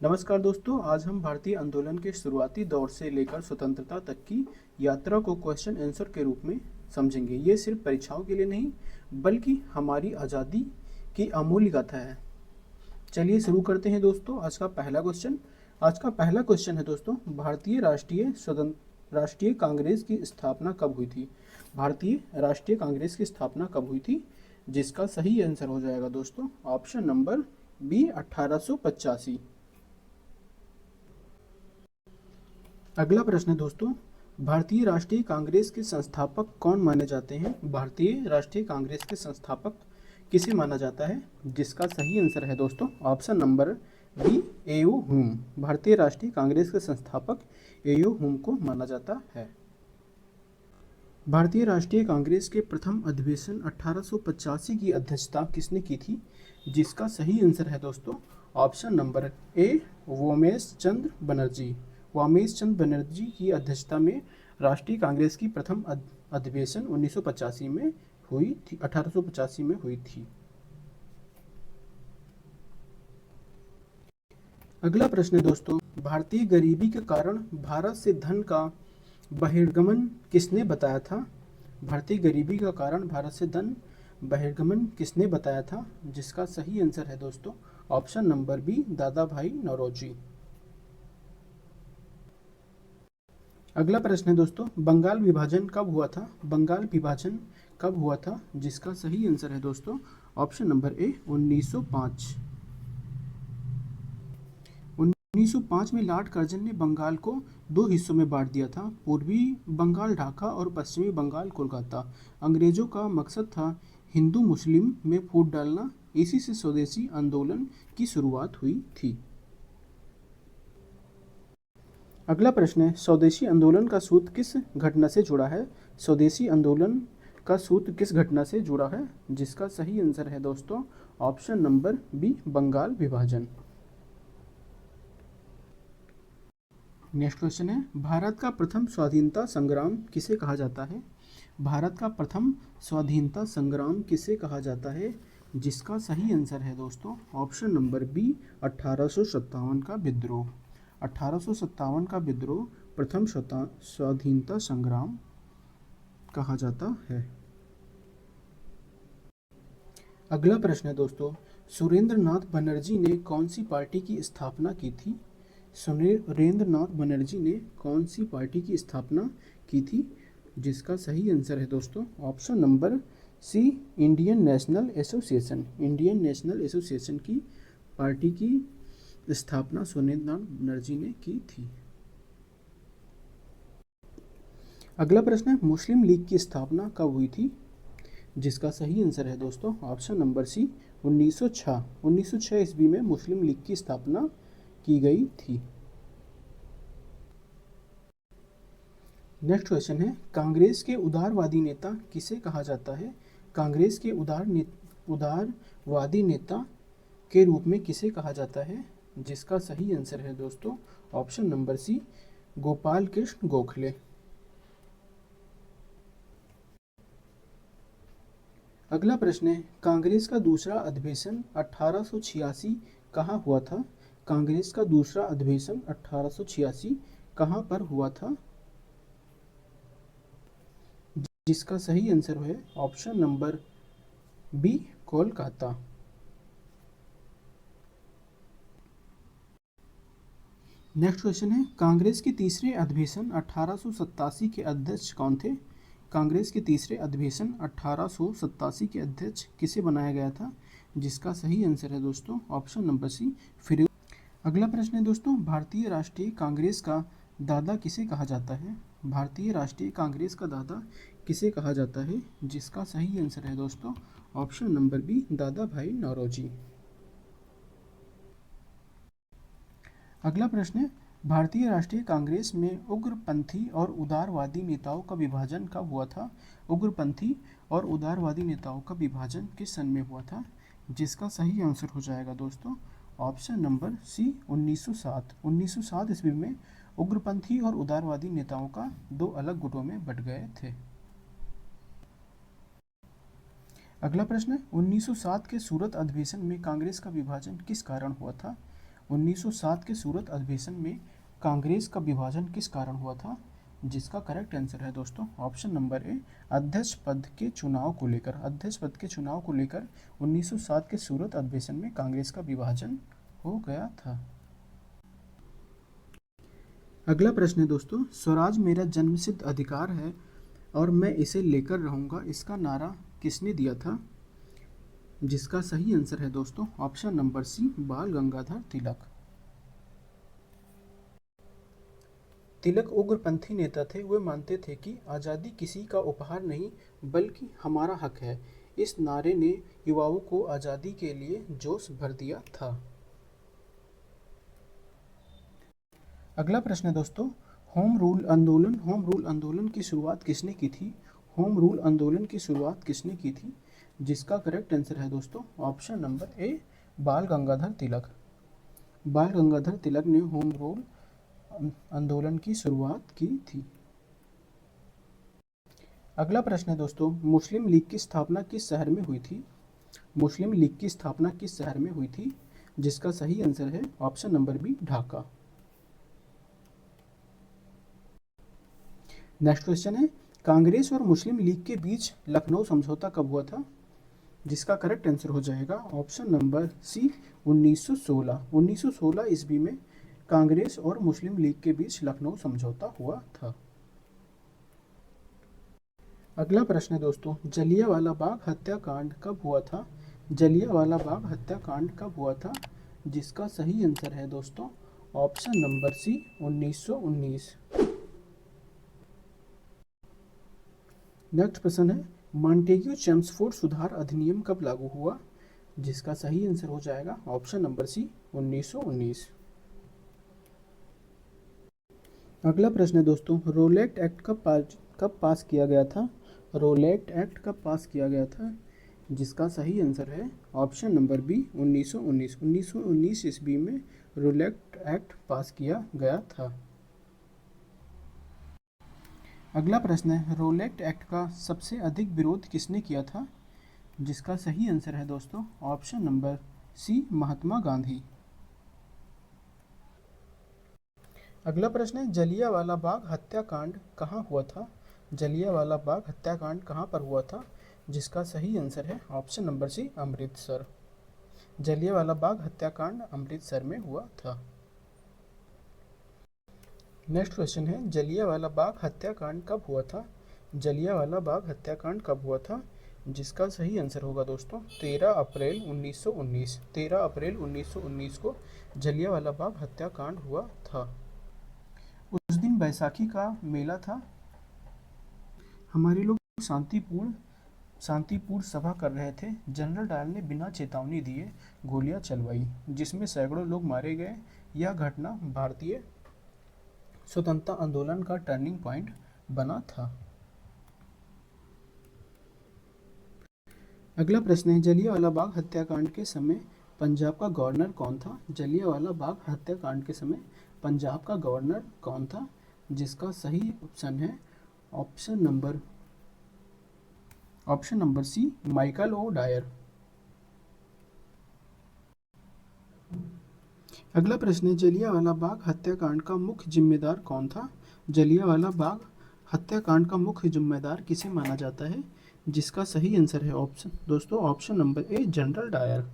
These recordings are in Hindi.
नमस्कार दोस्तों, आज हम भारतीय आंदोलन के शुरुआती दौर से लेकर स्वतंत्रता तक की यात्रा को क्वेश्चन आंसर के रूप में समझेंगे। ये सिर्फ परीक्षाओं के लिए नहीं, बल्कि हमारी आज़ादी की अमूल्य गाथा है। चलिए शुरू करते हैं दोस्तों। आज का पहला क्वेश्चन है दोस्तों, राष्ट्रीय कांग्रेस की स्थापना कब हुई थी? भारतीय राष्ट्रीय कांग्रेस की स्थापना कब हुई थी? जिसका सही आंसर हो जाएगा दोस्तों ऑप्शन नंबर बी 1885। अगला प्रश्न है दोस्तों, भारतीय राष्ट्रीय कांग्रेस के संस्थापक कौन माने जाते हैं? भारतीय राष्ट्रीय कांग्रेस के संस्थापक किसे माना जाता है? जिसका सही आंसर है दोस्तों ऑप्शन नंबर बी एयू हुम। भारतीय राष्ट्रीय कांग्रेस के संस्थापक एयू हुम को माना जाता है। भारतीय राष्ट्रीय कांग्रेस के प्रथम अधिवेशन 1885 की अध्यक्षता किसने की थी? जिसका सही आंसर है दोस्तों ऑप्शन नंबर ए वोमेश चंद्र बनर्जी। वामेश चंद्र बनर्जी की अध्यक्षता में राष्ट्रीय कांग्रेस की प्रथम अधिवेशन 1985 में हुई थी 1885 में हुई थी। अगला प्रश्न है दोस्तों, भारतीय गरीबी के कारण भारत से धन का बहिर्गमन किसने बताया था? भारतीय गरीबी का कारण भारत से धन बहिर्गमन किसने बताया था? जिसका सही आंसर है दोस्तों ऑप्शन नंबर बी दादा भाई नौरोजी। अगला प्रश्न है दोस्तों, बंगाल विभाजन कब हुआ था? बंगाल विभाजन कब हुआ था? जिसका सही आंसर है दोस्तों ऑप्शन नंबर ए 1905। 1905 में लॉर्ड कर्जन ने बंगाल को दो हिस्सों में बांट दिया था, पूर्वी बंगाल ढाका और पश्चिमी बंगाल कोलकाता। अंग्रेजों का मकसद था हिंदू मुस्लिम में फूट डालना। इसी से स्वदेशी आंदोलन की शुरुआत हुई थी। अगला प्रश्न है, स्वदेशी आंदोलन का सूत्र किस घटना से जुड़ा है? स्वदेशी आंदोलन का सूत्र किस घटना से जुड़ा है? जिसका सही आंसर है दोस्तों ऑप्शन नंबर बी बंगाल विभाजन। नेक्स्ट क्वेश्चन है, भारत का प्रथम स्वाधीनता संग्राम किसे कहा जाता है? भारत का प्रथम स्वाधीनता संग्राम किसे कहा जाता है? जिसका सही आंसर है दोस्तों ऑप्शन नंबर बी 1857 का विद्रोह। 1857 का विद्रोह प्रथम स्वाधीनता संग्राम कहा जाता है। अगला प्रश्न है दोस्तों, सुरेंद्र नाथ बनर्जी ने कौन सी पार्टी की स्थापना की थी? सुरेंद्र नाथ बनर्जी ने कौन सी पार्टी की स्थापना की थी? जिसका सही आंसर है दोस्तों option number C Indian National Association. Indian National Association की पार्टी की स्थापना सुरेंद्र नाथ बनर्जी ने की थी। अगला प्रश्न है, मुस्लिम लीग की स्थापना कब हुई थी? जिसका सही आंसर है दोस्तों ऑप्शन नंबर सी 1906। 1906 ईस्वी में मुस्लिम लीग की स्थापना की गई थी। नेक्स्ट क्वेश्चन है, कांग्रेस के उदारवादी नेता किसे कहा जाता है? कांग्रेस के उदारवादी नेता के रूप में किसे कहा जाता है? जिसका सही आंसर है दोस्तों option number C Gopal Krishna Gokhale. अगला प्रश्न है, कांग्रेस का दूसरा अधिवेशन 1886 कहाँ हुआ था? कांग्रेस का दूसरा अधिवेशन 1886 कहाँ पर हुआ था? जिसका सही आंसर है option number B Kolkata. Next question है, कांग्रेस के तीसरे अधिवेशन 1887 के अध्यक्ष कौन थे? कांग्रेस के तीसरे अधिवेशन 1887 के अध्यक्ष किसे बनाया गया था? जिसका सही आंसर है दोस्तों ऑप्शन नंबर सी फिरोज। अगला प्रश्न है दोस्तों, भारतीय राष्ट्रीय कांग्रेस का दादा किसे कहा जाता है? भारतीय राष्ट्रीय कांग्रेस का दादा किसे कहा जाता है? जिसका सही आंसर है दोस्तों ऑप्शन नंबर बी दादा भाई नौरोजी। अगला प्रश्न है, भारतीय राष्ट्रीय कांग्रेस में उग्रपंथी और उदारवादी नेताओं का विभाजन कब हुआ था? उग्रपंथी और उदारवादी नेताओं का विभाजन किस सन में हुआ था? जिसका सही आंसर हो जाएगा दोस्तों ऑप्शन नंबर सी 1907। 1907 ईस्वी में उग्रपंथी और उदारवादी नेताओं का दो अलग गुटों में बट गए थे। अगला प्रश्न है, 1907 के सूरत अधिवेशन में कांग्रेस का विभाजन किस कारण हुआ था? 1907 के सूरत अधिवेशन में कांग्रेस का विभाजन किस कारण हुआ था? जिसका करेक्ट आंसर है दोस्तों ऑप्शन नंबर ए, अध्यक्ष पद के चुनाव को लेकर। अध्यक्ष पद के चुनाव को लेकर 1907 के सूरत अधिवेशन में कांग्रेस का विभाजन हो गया था। अगला प्रश्न है दोस्तों, स्वराज मेरा जन्मसिद्ध अधिकार है और मैं इसे लेकर रहूंगा, इसका नारा किसने दिया था? जिसका सही आंसर है दोस्तों ऑप्शन नंबर सी, बाल गंगाधर तिलक। तिलक उग्रपंथी नेता थे। वे मानते थे कि आज़ादी किसी का उपहार नहीं बल्कि हमारा हक है। इस नारे ने युवाओं को आज़ादी के लिए जोश भर दिया था। अगला प्रश्न है दोस्तों, होम रूल आंदोलन की शुरुआत किसने की थी? होम रूल आंदोलन की शुरुआत किसने की थी? जिसका करेक्ट आंसर है दोस्तों ऑप्शन नंबर ए, बाल गंगाधर तिलक। बाल गंगाधर तिलक ने होम रूल आंदोलन की शुरुआत की थी। अगला प्रश्न है दोस्तों, मुस्लिम लीग की स्थापना किस शहर में हुई थी? मुस्लिम लीग की स्थापना किस शहर में हुई थी? जिसका सही आंसर है option number B, Dhaka. Next question है, कांग्रेस और मुस्लिम लीग के बीच लखनऊ समझौता कब हुआ था? जिसका करेक्ट आंसर हो जाएगा ऑप्शन नंबर सी, 1916। 1916 ईस्वी में कांग्रेस और मुस्लिम लीग के बीच लखनऊ समझौता हुआ था। अगला प्रश्न है दोस्तों, जलियांवाला बाग हत्याकांड कब हुआ था? जलियांवाला बाग हत्याकांड कब हुआ था? जिसका सही आंसर है दोस्तों ऑप्शन नंबर सी, 1919। नेक्स्ट प्रश्न है, मॉन्टेग्यू चेम्सफोर्ड सुधार अधिनियम कब लागू हुआ? जिसका सही आंसर हो जाएगा ऑप्शन नंबर सी, 1919। अगला प्रश्न है दोस्तों, रोलेट एक्ट कब पास किया गया था? रोलेट एक्ट कब पास किया गया था? जिसका सही आंसर है ऑप्शन नंबर बी, 1919। 1919 ईस्वी में रोलेट एक्ट पास किया गया था। अगला प्रश्न है, रोलेट एक्ट का सबसे अधिक विरोध किसने किया था? जिसका सही आंसर है दोस्तों ऑप्शन नंबर सी, महात्मा गांधी। अगला प्रश्न है, जलियांवाला बाग हत्याकांड कहाँ हुआ था? जलियांवाला बाग हत्याकांड कहाँ पर हुआ था? जिसका सही आंसर है option number C, Amritsar. Jallianwala Bagh हत्याकांड अमृतसर में हुआ था। नेक्स्ट क्वेश्चन है, जलियांवाला बाग हत्याकांड कब हुआ था? जलियांवाला बाग हत्याकांड कब हुआ था? जिसका सही आंसर होगा दोस्तों 13 अप्रैल 1919। 13 अप्रैल 1919 को जलियांवाला बाग हत्याकांड हुआ था। उस दिन बैसाखी का मेला था। हमारे लोग शांतिपूर्ण सभा कर रहे थे। जनरल डायर ने बिना चेतावनी दिए गोलियां चलवाई, जिसमें सैकड़ों लोग मारे गए। यह घटना भारतीय स्वतंत्रता आंदोलन का टर्निंग पॉइंट बना था। अगला प्रश्न है, जलियांवाला बाग हत्याकांड के समय पंजाब का गवर्नर कौन था? जलियांवाला बाग हत्याकांड के समय पंजाब का गवर्नर कौन था? जिसका सही ऑप्शन है option number C, Michael O Dwyer. अगला प्रश्न है, जलियांवाला बाग हत्याकांड का मुख्य जिम्मेदार कौन था? जलियांवाला बाग हत्याकांड का मुख्य जिम्मेदार किसे माना जाता है? जिसका सही आंसर है option number A, General Dyer.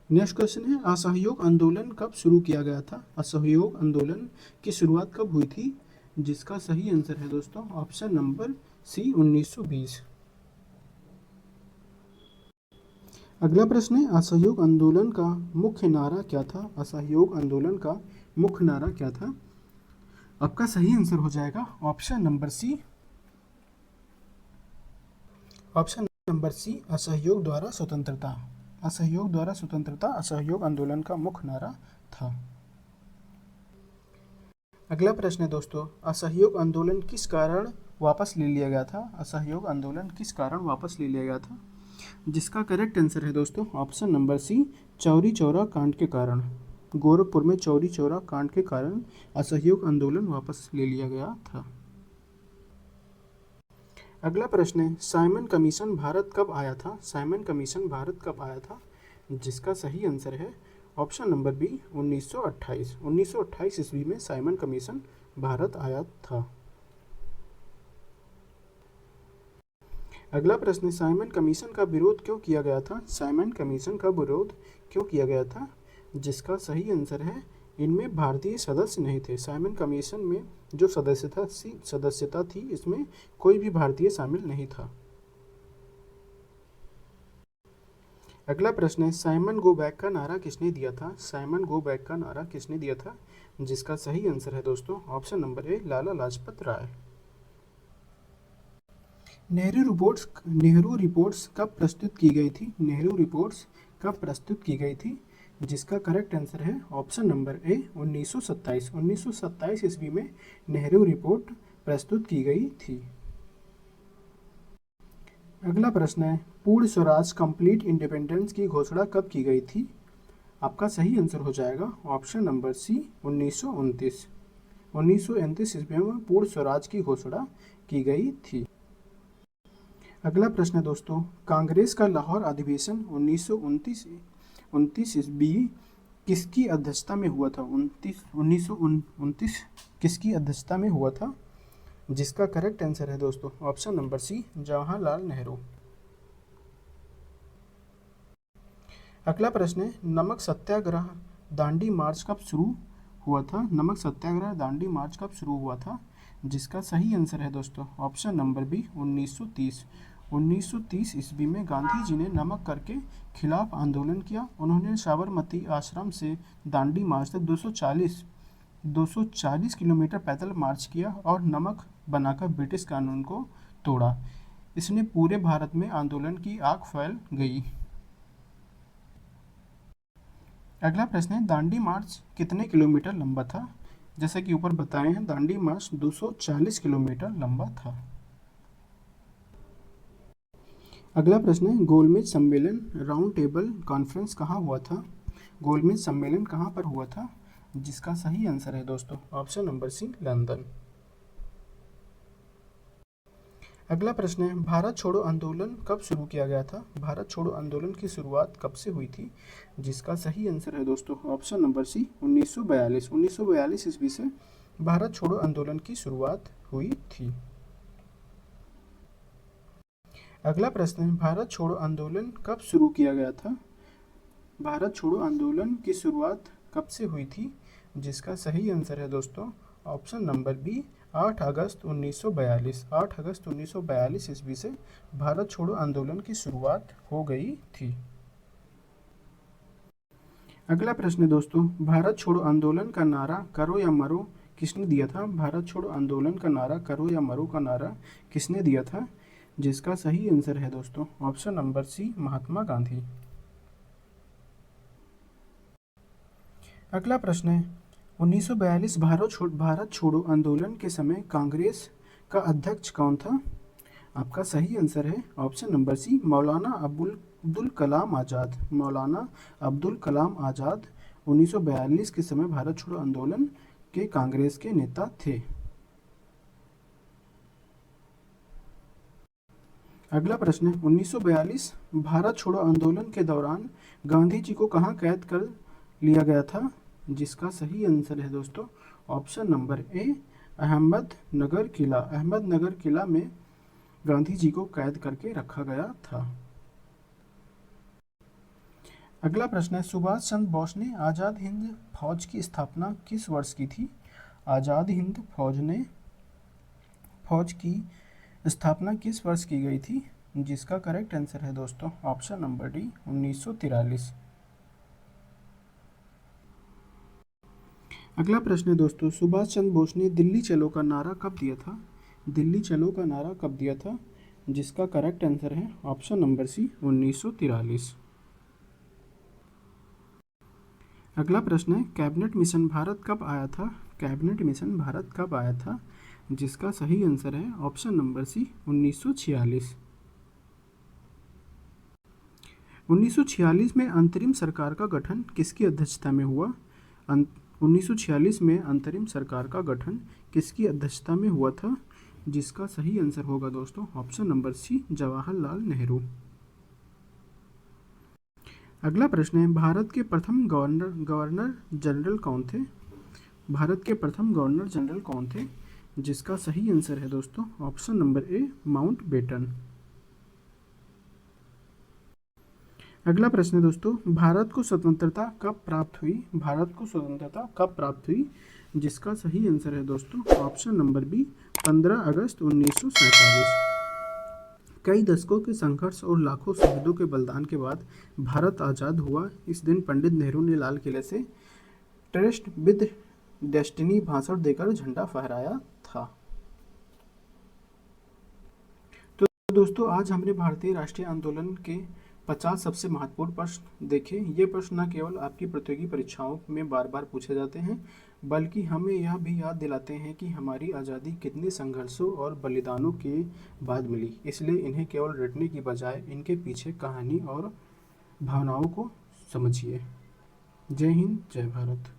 Next question है, असहयोग आंदोलन कब शुरू किया गया था? असहयोग आंदोलन की शुरुआत कब हुई थी? जिसका सही आंसर है दोस्तों ऑप्शन नंबर सी, 1920। अगला प्रश्न है, असहयोग आंदोलन का मुख्य नारा क्या था? असहयोग आंदोलन का मुख्य नारा क्या था? आपका सही आंसर हो जाएगा ऑप्शन नंबर सी, असहयोग द्वारा स्वतंत्रता। असहयोग द्वारा स्वतंत्रता असहयोग आंदोलन का मुख्य नारा था। अगला प्रश्न है दोस्तों, असहयोग आंदोलन किस कारण वापस ले लिया गया था? असहयोग आंदोलन किस कारण वापस ले लिया गया था? जिसका करेक्ट आंसर है दोस्तों option number C, Chauri Chaura कांड के कारण। गोरखपुर में चौरी चौरा कांड के कारण असहयोग आंदोलन वापस ले लिया गया था। अगला प्रश्न है, साइमन कमीशन भारत कब आया था? साइमन कमीशन भारत कब आया था? जिसका सही आंसर है ऑप्शन नंबर बी 1928। 1928 ईस्वी में साइमन कमीशन भारत आया था। अगला प्रश्न है, साइमन कमीशन का विरोध क्यों किया गया था? साइमन कमीशन का विरोध क्यों किया गया था? जिसका सही आंसर है इनमें भारतीय सदस्य नहीं थे। साइमन कमीशन में जो सदस्यता थी इसमें कोई भी भारतीय शामिल नहीं था। अगला प्रश्न है, साइमन गो बैक का नारा किसने दिया था? साइमन गो बैक का नारा किसने दिया था? जिसका सही आंसर है दोस्तों option number A Lala Lajpat Rai. Nehru reports कब प्रस्तुत की गई थी? नेहरू रिपोर्ट्स कब प्रस्तुत की गई थी? जिसका करेक्ट आंसर है ऑप्शन नंबर ए 1927। 1927 ईस्वी में नेहरू रिपोर्ट प्रस्तुत की गई थी। अगला प्रश्न है, पूर्ण स्वराज कंप्लीट इंडिपेंडेंस की घोषणा कब की गई थी? आपका सही आंसर हो जाएगा ऑप्शन नंबर सी 1929। 1929 ईस्वी में पूर्ण स्वराज की घोषणा की गई थी। अगला प्रश्न है दोस्तों, कांग्रेस का लाहौर अधिवेशन 1929 ईस्वी किसकी अध्यक्षता में हुआ था? 1929 किसकी अध्यक्षता में हुआ था? जिसका करेक्ट आंसर है दोस्तों option number C Jawaharlal Nehru. अगला प्रश्न है, नमक सत्याग्रह दांडी मार्च कब शुरू हुआ था? नमक सत्याग्रह दांडी मार्च कब शुरू हुआ था? जिसका सही आंसर है दोस्तों ऑप्शन नंबर बी 1930। 1930 ईस्वी में गांधी जी ने नमक कर के खिलाफ आंदोलन किया। उन्होंने साबरमती आश्रम से दांडी मार्च तक 240 किलोमीटर पैदल मार्च किया और नमक बनाकर ब्रिटिश कानून को तोड़ा। इसने पूरे भारत में आंदोलन की आग फैल गई। अगला प्रश्न है, दांडी मार्च कितने किलोमीटर लंबा था? जैसा कि ऊपर बताए हैं दांडी मार्च 240 किलोमीटर लंबा था। अगला प्रश्न है, गोलमेज सम्मेलन राउंड टेबल कॉन्फ्रेंस कहाँ हुआ था? गोलमेज सम्मेलन कहाँ पर हुआ था? जिसका सही आंसर है दोस्तों ऑप्शन नंबर सी लंदन। अगला प्रश्न है, भारत छोड़ो आंदोलन कब शुरू किया गया था? भारत छोड़ो आंदोलन की शुरुआत कब से हुई थी? जिसका सही आंसर है दोस्तों ऑप्शन नंबर सी 1942। 1942 ईस्वी से भारत छोड़ो आंदोलन की शुरुआत हुई थी। अगला प्रश्न है, भारत छोड़ो आंदोलन कब शुरू किया गया था? भारत छोड़ो आंदोलन की शुरुआत कब से हुई थी? जिसका सही आंसर है दोस्तों ऑप्शन नंबर बी 8 अगस्त 1942। 8 अगस्त 1942 ईस्वी से भारत छोड़ो आंदोलन की शुरुआत हो गई थी। अगला प्रश्न है दोस्तों, भारत छोड़ो आंदोलन का नारा करो या मरो किसने दिया था? भारत छोड़ो आंदोलन का नारा करो या मरो का नारा किसने दिया था? जिसका सही आंसर है दोस्तों ऑप्शन नंबर सी महात्मा गांधी। अगला प्रश्न है, 1942 भारत छोड़ो आंदोलन के समय कांग्रेस का अध्यक्ष कौन था? आपका सही आंसर है ऑप्शन नंबर सी मौलाना अब्दुल कलाम आज़ाद। मौलाना अब्दुल कलाम आज़ाद 1942 के समय भारत छोड़ो आंदोलन के कांग्रेस के नेता थे। अगला प्रश्न है, 1942 भारत छोड़ो आंदोलन के दौरान गांधी जी को कहाँ कैद कर लिया गया था? जिसका सही आंसर है दोस्तों ऑप्शन नंबर ए अहमदनगर किला। अहमदनगर किला में गांधी जी को कैद करके रखा गया था। अगला प्रश्न है, सुभाष चंद्र बोस ने आज़ाद हिंद फौज की स्थापना किस वर्ष की थी? आज़ाद हिंद फौज की स्थापना किस वर्ष की गई थी? जिसका करेक्ट आंसर है दोस्तों ऑप्शन नंबर डी 1943। अगला प्रश्न है दोस्तों, सुभाष चंद्र बोस ने दिल्ली चलो का नारा कब दिया था? दिल्ली चलो का नारा कब दिया था? जिसका करेक्ट आंसर है ऑप्शन नंबर सी 1943। अगला प्रश्न है, कैबिनेट मिशन भारत कब आया था? कैबिनेट मिशन भारत कब आया था? जिसका सही आंसर है ऑप्शन नंबर सी 1946। 1946 में अंतरिम सरकार का गठन किसकी अध्यक्षता में हुआ? 1946 में अंतरिम सरकार का गठन किसकी अध्यक्षता में हुआ था? जिसका सही आंसर होगा दोस्तों option number C Jawaharlal Nehru. अगला प्रश्न है, भारत के प्रथम गवर्नर जनरल कौन थे? भारत के प्रथम गवर्नर जनरल कौन थे? जिसका सही आंसर है दोस्तों option number A, Mountbatten. अगला प्रश्न है दोस्तों, भारत को स्वतंत्रता कब प्राप्त हुई? भारत को स्वतंत्रता कब प्राप्त हुई? जिसका सही आंसर है दोस्तों ऑप्शन नंबर बी, 15 अगस्त 1947। कई दशकों के संघर्ष और लाखों शहीदों के बलिदान के बाद भारत आज़ाद हुआ। इस दिन पंडित नेहरू ने लाल किले से ट्रस्ट विद डेस्टिनी भाषण देकर झंडा फहराया था। तो दोस्तों आज हमने भारतीय राष्ट्रीय आंदोलन के 50 सबसे महत्वपूर्ण प्रश्न देखे। ये प्रश्न न केवल आपकी प्रतियोगी परीक्षाओं में बार बार पूछे जाते हैं, बल्कि हमें यह भी याद दिलाते हैं कि हमारी आज़ादी कितने संघर्षों और बलिदानों के बाद मिली। इसलिए इन्हें केवल रटने की बजाय इनके पीछे कहानी और भावनाओं को समझिए। जय हिंद, जय भारत।